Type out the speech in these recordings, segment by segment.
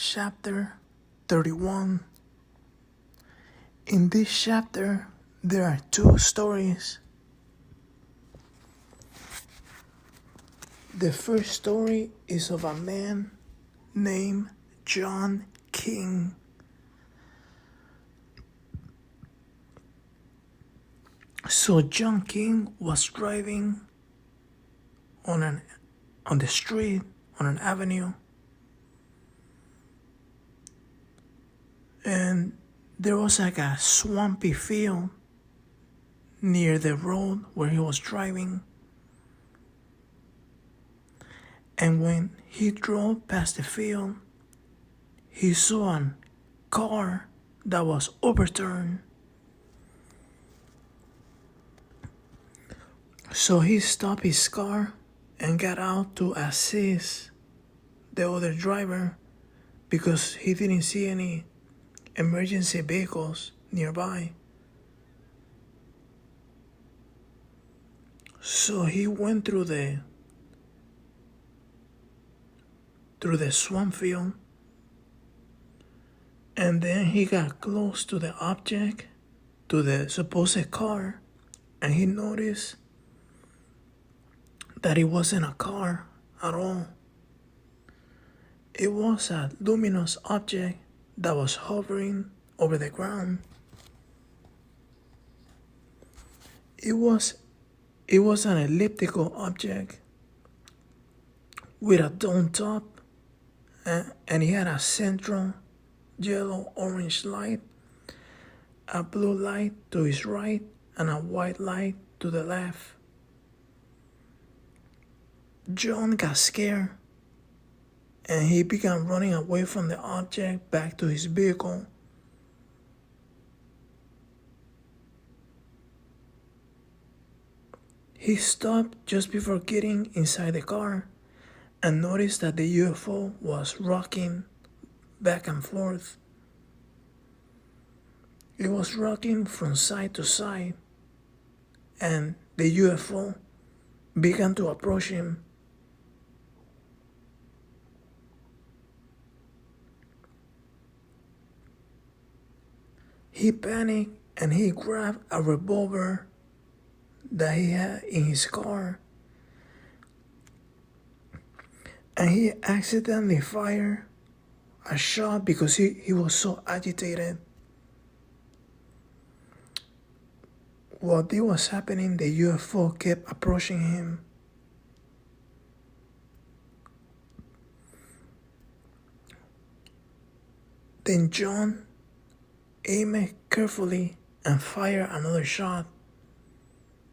Chapter 31. In this chapter, there are two stories. The first story is of a man named John King. So John King was driving on the street, on an avenue, and there was like a swampy field near the road where he was driving. And when he drove past the field, he saw a car that was overturned. So he stopped his car and got out to assist the other driver because he didn't see any emergency vehicles nearby. So he went through the swamp field, and then he got close to the object, to the supposed car, and he noticed that it wasn't a car at all. It was a luminous object that was hovering over the ground. It was an elliptical object with a dome top, and it had a central yellow-orange light, a blue light to its right, and a white light to the left. John got scared, and he began running away from the object back to his vehicle. He stopped just before getting inside the car and noticed that the UFO was rocking back and forth. It was rocking from side to side, and the UFO began to approach him. He panicked and he grabbed a revolver that he had in his car, and he accidentally fired a shot because he was so agitated. While this was happening, the UFO kept approaching him. Then John aimed carefully and fired another shot,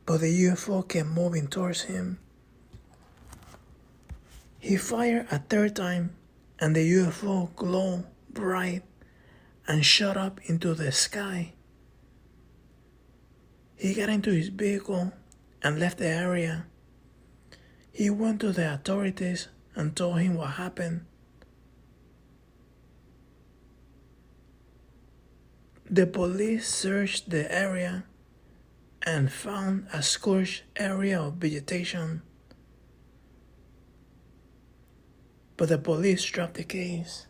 but the UFO kept moving towards him. He fired a third time, and the UFO glowed bright and shot up into the sky. He got into his vehicle and left the area. He went to the authorities and told him what happened. The police searched the area and found a scorched area of vegetation, but the police dropped the case.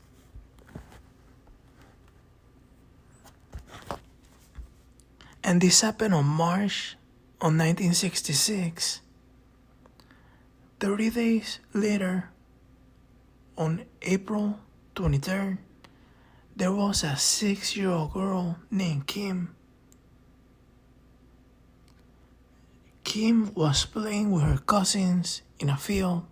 And this happened on March of 1966. 30 days later, on April 23rd, there was a 6-year-old girl named Kim. Kim was playing with her cousins in a field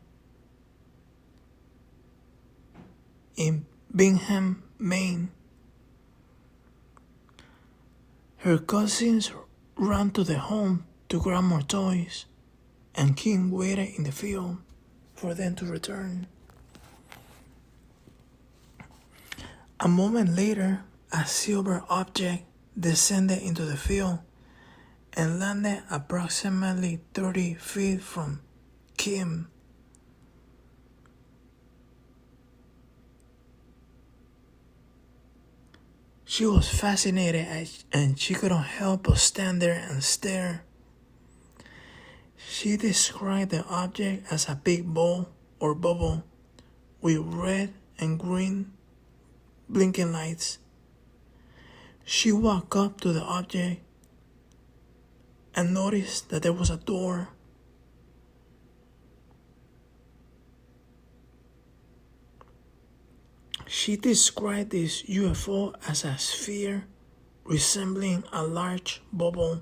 in Bingham, Maine. Her cousins ran to the home to grab more toys, and Kim waited in the field for them to return. A moment later, a silver object descended into the field and landed approximately 30 feet from Kim. She was fascinated and she couldn't help but stand there and stare. She described the object as a big ball or bubble with red and green blinking lights. She walked up to the object and noticed that there was a door. She described this UFO as a sphere resembling a large bubble,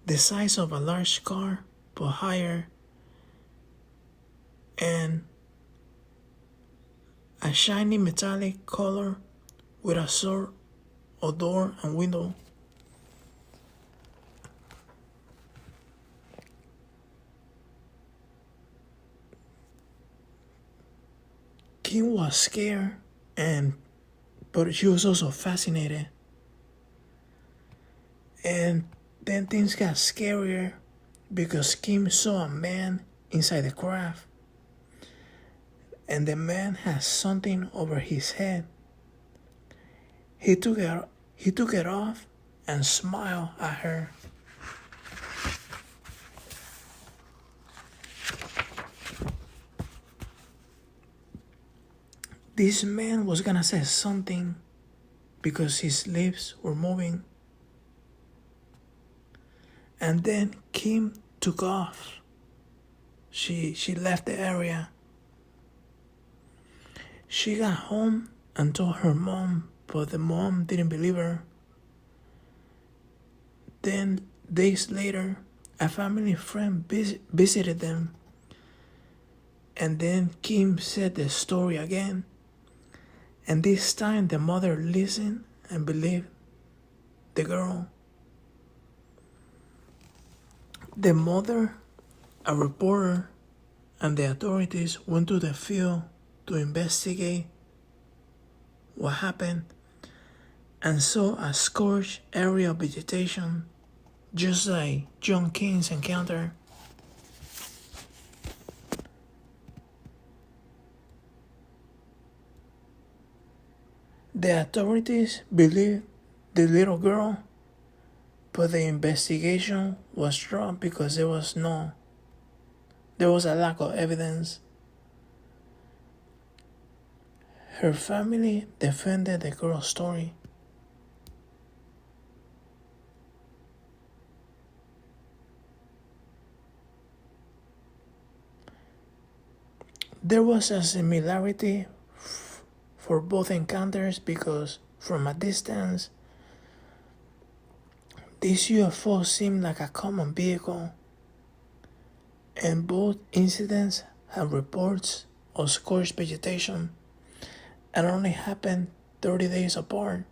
the size of a large car but higher, and a shiny metallic color with a sort of door and window. Kim was scared, but she was also fascinated. And then things got scarier because Kim saw a man inside the craft. And the man had something over his head. He took it off and smiled at her. This man was gonna say something because his lips were moving. And then Kim took off. She left the area. She got home and told her mom, but the mom didn't believe her. Then, days later, a family friend visited them. And then Kim said the story again. And this time the mother listened and believed the girl. The mother, a reporter, and the authorities went to the field to investigate what happened and saw a scorched area of vegetation, just like John King's encounter. The authorities believed the little girl, but the investigation was dropped because there was a lack of evidence. Her family defended the girl's story. There was a similarity for both encounters because from a distance, this UFO seemed like a common vehicle, and both incidents have reports of scorched vegetation and only happened 30 days apart.